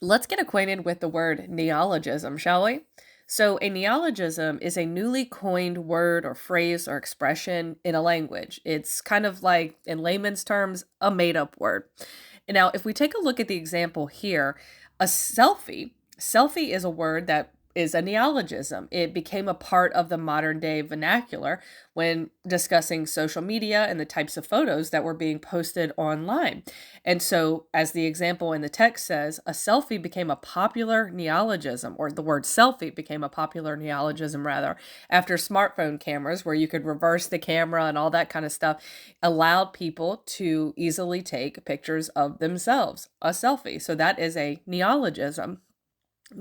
Let's get acquainted with the word neologism, shall we? So, a neologism is a newly coined word or phrase or expression in a language. It's kind of like, in layman's terms, a made up word. And now, if we take a look at the example here, a selfie is a word that is a neologism. It became a part of the modern day vernacular when discussing social media and the types of photos that were being posted online. And so, as the example in the text says, a selfie became a popular neologism, or the word selfie became a popular neologism, rather, after smartphone cameras, where you could reverse the camera and all that kind of stuff, allowed people to easily take pictures of themselves, a selfie. So, that is a neologism.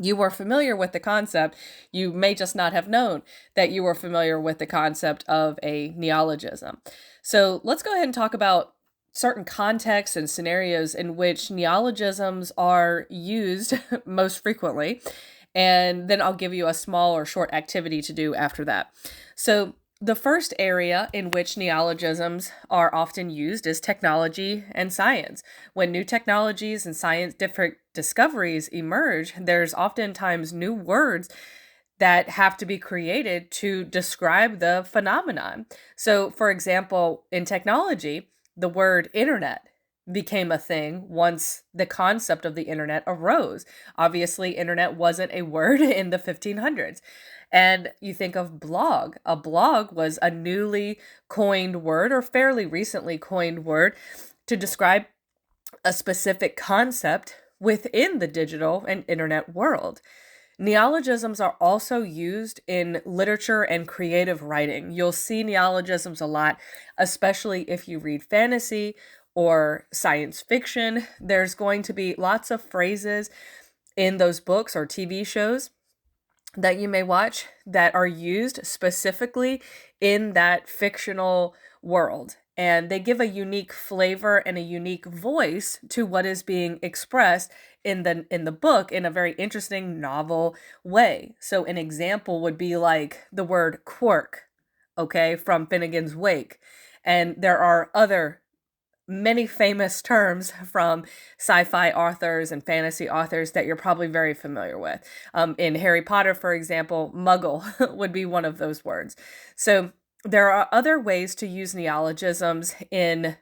You were familiar with the concept. You may just not have known that you were familiar with the concept of a neologism. So let's go ahead and talk about certain contexts and scenarios in which neologisms are used most frequently. And then I'll give you a small or short activity to do after that. So, the first area in which neologisms are often used is technology and science. When new technologies and scientific discoveries emerge, there's oftentimes new words that have to be created to describe the phenomenon. So, for example, in technology, the word internet became a thing once the concept of the internet arose. Obviously, internet wasn't a word in the 1500s. And you think of blog. A blog was a newly coined word or fairly recently coined word to describe a specific concept within the digital and internet world. Neologisms are also used in literature and creative writing. You'll see neologisms a lot, especially if you read fantasy or science fiction. There's going to be lots of phrases in those books or TV shows that you may watch that are used specifically in that fictional world. And they give a unique flavor and a unique voice to what is being expressed in the book in a very interesting novel way. So an example would be like the word quirk, okay, from Finnegan's Wake. And there are other many famous terms from sci-fi authors and fantasy authors that you're probably very familiar with. In Harry Potter, for example, muggle would be one of those words. So there are other ways to use neologisms in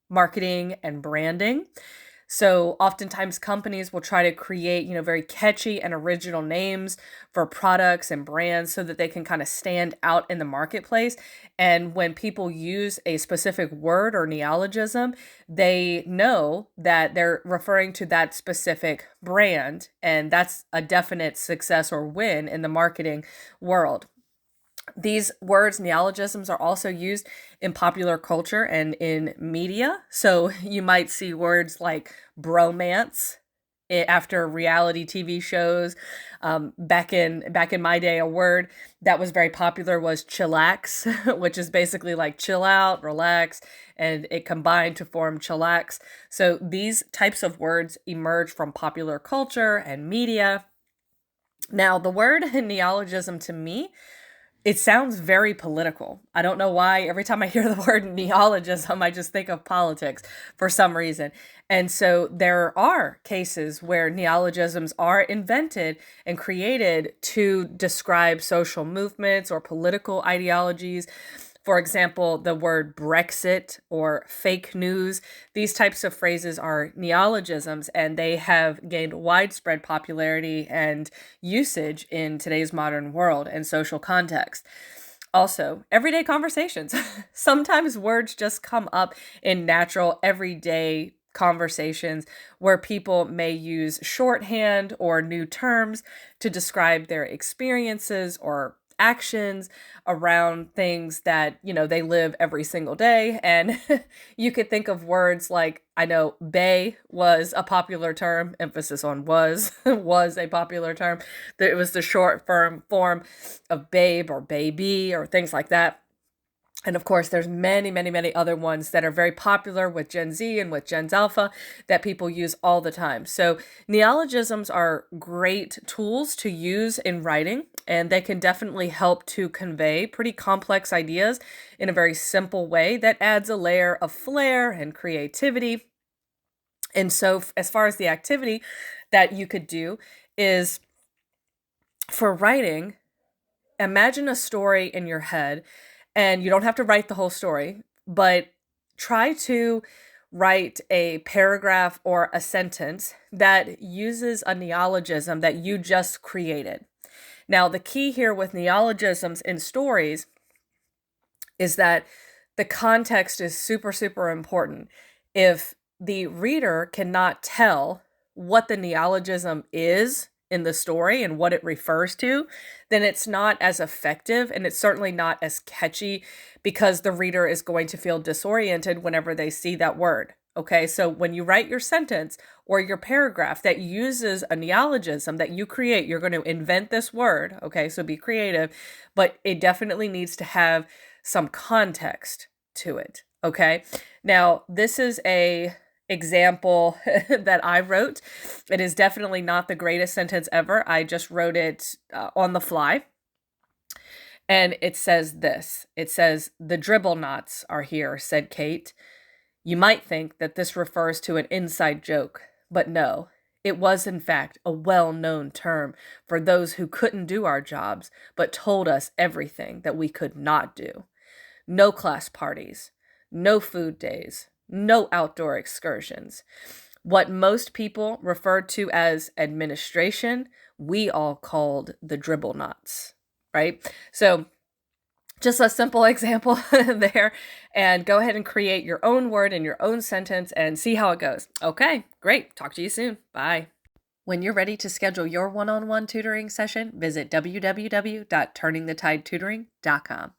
marketing and branding. So oftentimes companies will try to create, very catchy and original names for products and brands so that they can kind of stand out in the marketplace. And when people use a specific word or neologism, they know that they're referring to that specific brand, and that's a definite success or win in the marketing world. These words, neologisms, are also used in popular culture and in media. So you might see words like bromance after reality TV shows. Back in my day, a word that was very popular was chillax, which is basically like chill out, relax, and it combined to form chillax. So these types of words emerge from popular culture and media. Now, the word neologism to me, it sounds very political. I don't know why. Every time I hear the word neologism, I just think of politics for some reason. And so there are cases where neologisms are invented and created to describe social movements or political ideologies. For example, the word Brexit or fake news, these types of phrases are neologisms, and they have gained widespread popularity and usage in today's modern world and social context. Also, everyday conversations. Sometimes words just come up in natural, everyday conversations where people may use shorthand or new terms to describe their experiences or actions around things that, they live every single day. And you could think of words like, I know bae was a popular term, emphasis on was, was a popular term. It was the short form of babe or baby or things like that. And of course, there's many, many, many other ones that are very popular with Gen Z and with Gen Alpha that people use all the time. So neologisms are great tools to use in writing, and they can definitely help to convey pretty complex ideas in a very simple way that adds a layer of flair and creativity. And so, as far as the activity, that you could do is for writing, imagine a story in your head, and you don't have to write the whole story, but try to write a paragraph or a sentence that uses a neologism that you just created. Now, the key here with neologisms in stories is that the context is super, super important. If the reader cannot tell what the neologism is in the story and what it refers to, then it's not as effective and it's certainly not as catchy because the reader is going to feel disoriented whenever they see that word. Okay, so when you write your sentence or your paragraph that uses a neologism that you create, you're going to invent this word. Okay, so be creative, but it definitely needs to have some context to it. Okay, now this is a example that I wrote. It is definitely not the greatest sentence ever. I just wrote it on the fly. And it says this. It says, "The dribble knots are here," said Kate. You might think that this refers to an inside joke, but no. It was, in fact, a well-known term for those who couldn't do our jobs, but told us everything that we could not do. No class parties, no food days, no outdoor excursions. What most people referred to as administration, we all called the dribble knots, right? So just a simple example there, and go ahead and create your own word in your own sentence and see how it goes. Okay, great. Talk to you soon. Bye. When you're ready to schedule your one-on-one tutoring session, visit www.turningthetidetutoring.com.